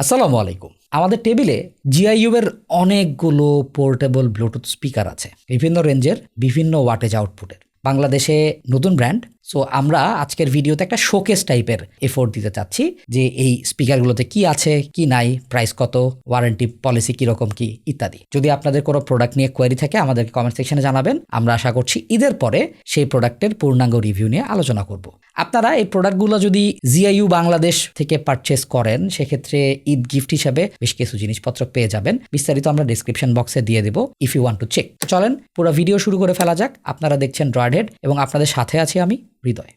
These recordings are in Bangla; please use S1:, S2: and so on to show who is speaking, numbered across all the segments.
S1: আসসালামু আলাইকুম। আমাদের টেবিলে জিআইইউ এর অনেকগুলো পোর্টেবল ব্লুটুথ স্পিকার আছে, বিভিন্ন রেঞ্জের, বিভিন্ন ওয়াটেজ আউটপুটের। বাংলাদেশে নতুন ব্র্যান্ড, সো আমরা আজকের ভিডিওতে একটা শোকেস টাইপের এফোর্ট দিতে চাচ্ছি যে এই স্পিকারগুলোতে কি আছে, কি নাই, প্রাইস কত, ওয়ারেন্টি পলিসি কীরকম কি ইত্যাদি। যদি আপনাদের কোনো প্রোডাক্ট নিয়ে কোয়েরি থাকে আমাদেরকে কমেন্ট সেকশনে জানাবেন। আমরা আশা করছি ঈদের পরে সেই প্রোডাক্টের পূর্ণাঙ্গ রিভিউ নিয়ে আলোচনা করব। আপনারা এই প্রোডাক্টগুলো যদি জিআইইউ বাংলাদেশ থেকে পারচেস করেন সেক্ষেত্রে ঈদ গিফট হিসাবে বেশ কিছু জিনিসপত্র পেয়ে যাবেন। বিস্তারিত আমরা ডিসক্রিপশন বক্সে দিয়ে দেব if you want to check. চলেন পুরো ভিডিও শুরু করে ফেলা যাক। আপনারা দেখছেন ড্রয়েড হেড এবং আপনাদের সাথে আছি আমি Hriday.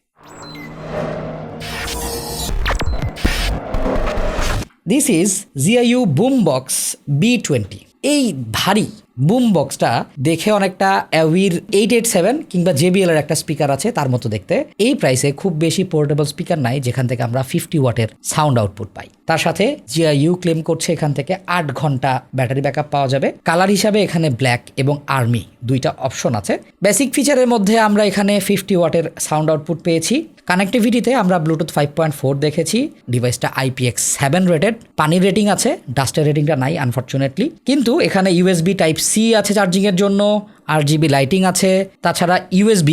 S1: This is GIU boombox B20। এই ভারী বুম বক্সটা দেখে অনেকটা অ্যাউইর 887 কিংবা JBL এর একটা স্পিকার আছে তার মতো দেখতে। এই প্রাইসে খুব বেশি পোর্টেবল স্পিকার নাই যেখান থেকে আমরা 50 ওয়াটের সাউন্ড আউটপুট পাই। তার সাথে জিআইইউ ক্লেম করছে এখান থেকে 8 ঘন্টা ব্যাটারি ব্যাকআপ পাওয়া যাবে। কালার হিসাবে এখানে ব্ল্যাক এবং আর্মি দুইটা অপশন আছে। বেসিক ফিচারের মধ্যে আমরা এখানে 50 ওয়াটের সাউন্ড আউটপুট পেয়েছি। কানেক্টিভিটিতে আমরা ব্লুটুথ 5.4 দেখেছি। ডিভাইসটা IPX7 রেটেড। পানির রেটিং আছে, ডাস্টের রেটিংটা নাই আনফরচুনেটলি। কিন্তু এখানে USB টাইপ C আছে চার্জিংয়ের জন্য, RGB লাইটিং আছে, তাছাড়া USB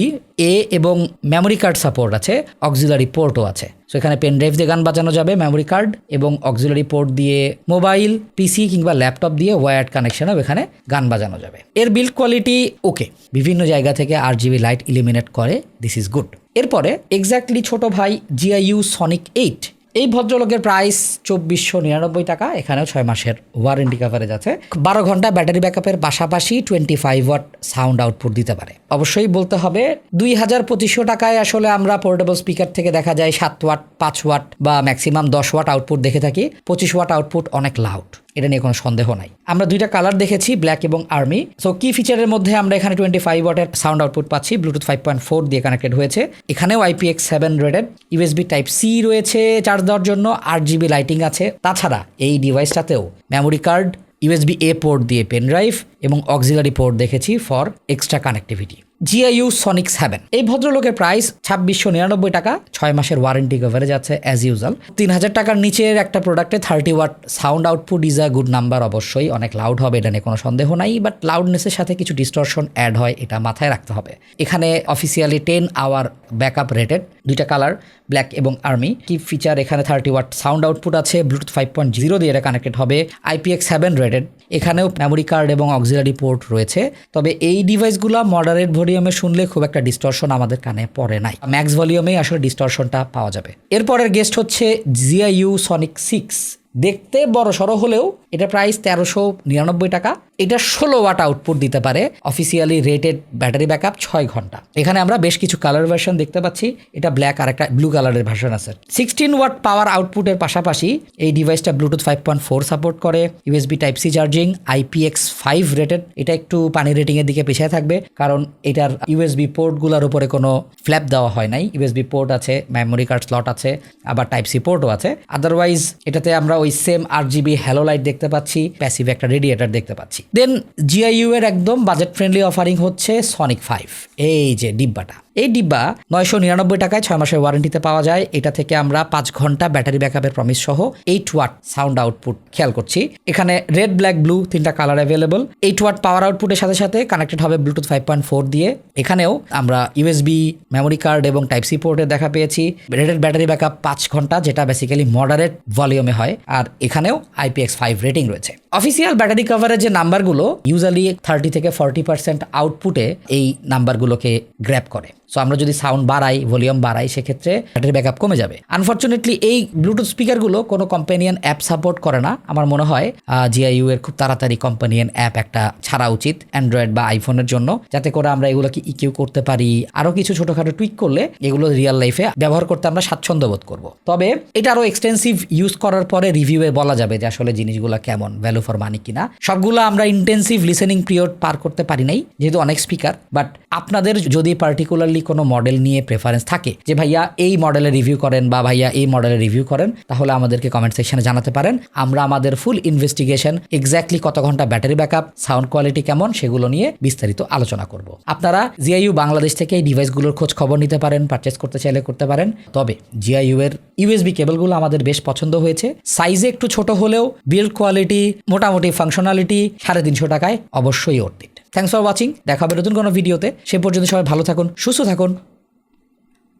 S1: A এবং মেমোরি কার্ড সাপোর্ট আছে, অক্সিলারি পোর্টও আছে। সো এখানে পেন ড্রাইভ দিয়ে গান বাজানো যাবে, মেমোরি কার্ড এবং অক্সিলারি পোর্ট দিয়ে মোবাইল, PC কিংবা ল্যাপটপ দিয়ে ওয়্যার্ড কানেকশনেও এখানে গান বাজানো যাবে। এর বিল্ড কোয়ালিটি ওকে, বিভিন্ন জায়গা থেকে RGB লাইট ইলিমিনেট করে, দিস ইজ গুড। এরপরে এক্স্যাক্টলি ছোট ভাই জিআইইউ সনিক 8। এই ভদ্রলোকের প্রাইস 2499 টাকা। এখানেও 6 মাসের ওয়ারেন্টি কাভারেজ আছে। 12 ঘন্টা ব্যাটারি ব্যাকআপের পাশাপাশি 25 ওয়াট সাউন্ড আউটপুট দিতে পারে। অবশ্যই বলতে হবে 2500 টাকায় আসলে আমরা পোর্টেবল স্পিকার থেকে দেখা যায় 7 ওয়াট, 5 ওয়াট বা ম্যাক্সিমাম 10 ওয়াট আউটপুট দেখে থাকি। 25 ওয়াট আউটপুট অনেক লাউড, এটা নিয়ে কোনো সন্দেহ নাই। আমরা দুইটা কালার দেখেছি, ব্ল্যাক এবং আর্মি। সো কি ফিচারের মধ্যে আমরা এখানে 25 ওয়াটের সাউন্ড আউটপুট পাচ্ছি, ব্লুটুথ 5.4 দিয়ে কানেক্টেড হয়েছে। এখানেও IPX7 rated, USB type C রয়েছে চার্জ দেওয়ার জন্য, RGB লাইটিং আছে। তাছাড়া এই ডিভাইসটাতেও memory card, USB A port দিয়ে পেন ড্রাইভ এবং অক্সিলারি পোর্ট দেখেছি for extra connectivity. GIU sonic 7। এই ভদ্রলোকের প্রাইস 2699 টাকা। 6 মাসের ওয়ারেন্টি কভারেজ আছে অ্যাজ ইউজাল। 3000 টাকার নিচের একটা প্রোডাক্টে 30 watt sound output is a good number. অবশ্যই অনেক লাউড হবে, এটা নিয়ে কোনো সন্দেহ নাই, বাট লাউডনেসের সাথে কিছু ডিস্টরশন অ্যাড হয়, এটা মাথায় রাখতে হবে। এখানে অফিসিয়ালি 10 আওয়ার ব্যাকআপ রেটেড। দুইটা কালার, ব্ল্যাক এবং আর্মি। কি ফিচার, এখানে 30 ওয়াট সাউন্ড আউটপুট আছে, ব্লুটুথ 5.0 দিয়ে এটা কানেক্টেড হবে, IPX7 রেটেড। এখানেও মেমোরি কার্ড এবং অক্সিলারি পোর্ট রয়েছে। তবে এই ডিভাইসগুলো মডারেট ভলিউমে শুনলে খুব একটা ডিস্টরশন আমাদের কানে পড়ে নাই। ম্যাক্স ভলিউমেই আসলে ডিস্টরশনটা পাওয়া যাবে। এরপরের গেস্ট হচ্ছে জিআইইউ সনিক 6। দেখতে বড় সড়ো হলেও এটা প্রাইস 1399 টাকা। এটা 16 ওয়াট আউটপুট দিতে পারে। অফিসিয়ালি রেটেড ব্যাটারি ব্যাকআপ 6 ঘন্টা। এখানে আমরা বেশ কিছু কালার ভার্সন দেখতে পাচ্ছি। এটা ব্ল্যাক আর একটা ব্লু কালারের ভার্সন আছে। 16 ওয়াট পাওয়ার আউটপুটের পাশাপাশি এই ডিভাইসটা ব্লুটুথ 5.4 সাপোর্ট করে, USB type C charging, IPX5 rated. এটা একটু পানি রেটিং এর দিকে পিছিয়ে থাকবে কারণ এটার USB পোর্টগুলোর উপরে কোনো ফ্ল্যাপ দেওয়া হয় নাই। USB পোর্ট আছে, মেমোরি কার্ড স্লট আছে, আবার টাইপ C পোর্টও আছে। আদারওয়াইজ এটাতে আমরা ওই সেম RGB হ্যালো লাইট দেখতে পাচ্ছি, প্যাসিভ একটা রেডিয়েটর দেখতে পাচ্ছি। দেন জিআইইউ এর একদম বাজেট ফ্রেন্ডলি অফারিং হচ্ছে সনিক 5। এই যে ডিব্বাটা, এই ডিব্বা 999 টাকায় 6 মাসের ওয়ারেন্টিতে পাওয়া যায়। এটা থেকে আমরা 5 ঘন্টা ব্যাটারি ব্যাকআপের প্রমিস সহ 8 ওয়াট সাউন্ড আউটপুট খেয়াল করছি। এখানে রেড, ব্ল্যাক, ব্লু তিনটা কালার অ্যাভেলেবল। 8 ওয়াট পাওয়ার আউটপুটের সাথে সাথে কানেক্টেড হবে ব্লুটুথ 5.4 দিয়ে। এখানেও আমরা USB, মেমোরি কার্ড এবং টাইপ C পোর্টের দেখা পেয়েছি। রেটেড ব্যাটারি ব্যাকআপ 5 ঘন্টা, যেটা বেসিক্যালি মডারেট ভলিউমে হয়। আর এখানেও IPX5 রেটিং রয়েছে। অফিসিয়াল ব্যাটারি কভারেজের নাম্বারগুলো ইউজুয়ালি 30 থেকে 40% আউটপুটে এই নাম্বারগুলোকে গ্র্যাব করে। সো আমরা যদি সাউন্ড বাড়াই, ভলিউম বাড়াই, সেক্ষেত্রে ব্যাটারি ব্যাকআপ কমে যাবে। আনফরচুনেটলি এই ব্লুটুথ স্পিকারগুলো কোনো কম্পেনিয়ান অ্যাপ সাপোর্ট করে না। আমার মনে হয় জিআইইউ এর খুব তাড়াতাড়ি কম্পেনিয়ান অ্যাপ একটা ছাড়া উচিত অ্যান্ড্রয়েড বা আইফোনের জন্য, যাতে করে আমরা এগুলোকে ইকিউ করতে পারি। আরও কিছু ছোটোখাটো টুইক করলে এগুলো রিয়েল লাইফে ব্যবহার করতে আমরা স্বাচ্ছন্দ্য বোধ করবো। তবে এটা আরও এক্সটেন্সিভ ইউজ করার পরে রিভিউয়ে বলা যাবে যে আসলে জিনিসগুলো কেমন, ভ্যালু ফর মানি কিনা। সবগুলো আমরা ইন্টেন্সিভ লিসেনিং পিরিয়ড পার করতে পারি নাই যেহেতু অনেক স্পিকার, বাট আপনাদের যদি পার্টিকুলারলি কোনো মডেল নিয়ে প্রেফারেন্স থাকে যে ভাইয়া এই মডেলের রিভিউ করেন বা ভাইয়া এই মডেলের রিভিউ করেন, তাহলে আমাদেরকে কমেন্ট সেকশনে জানাতে পারেন। আমরা আমাদের ফুল ইনভেস্টিগেশন, এক্স্যাক্টলি কত ঘন্টা ব্যাটারি ব্যাকআপ, সাউন্ড কোয়ালিটি কেমন, সেগুলো নিয়ে বিস্তারিত আলোচনা করব। আপনারা জিআইইউ বাংলাদেশ থেকে এই ডিভাইসগুলোর খোঁজ খবর নিতে পারেন, পারচেস করতে চাইলে করতে পারেন। তবে জিআইইউ এর ইউএসবি কেবলগুলো আমাদের বেশ পছন্দ হয়েছে। সাইজে একটু ছোট হলেও বিল্ড কোয়ালিটি, মোটামুটি ফাংশনালিটি 350 টাকায় অবশ্যই worth it. Thanks for watching. দেখা হবে নতুন কোনো ভিডিওতে। সে পর্যন্ত সবাই ভালো থাকুন, সুস্থ থাকুন।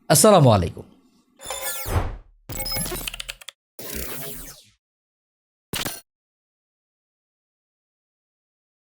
S1: আসসালামু আলাইকুম।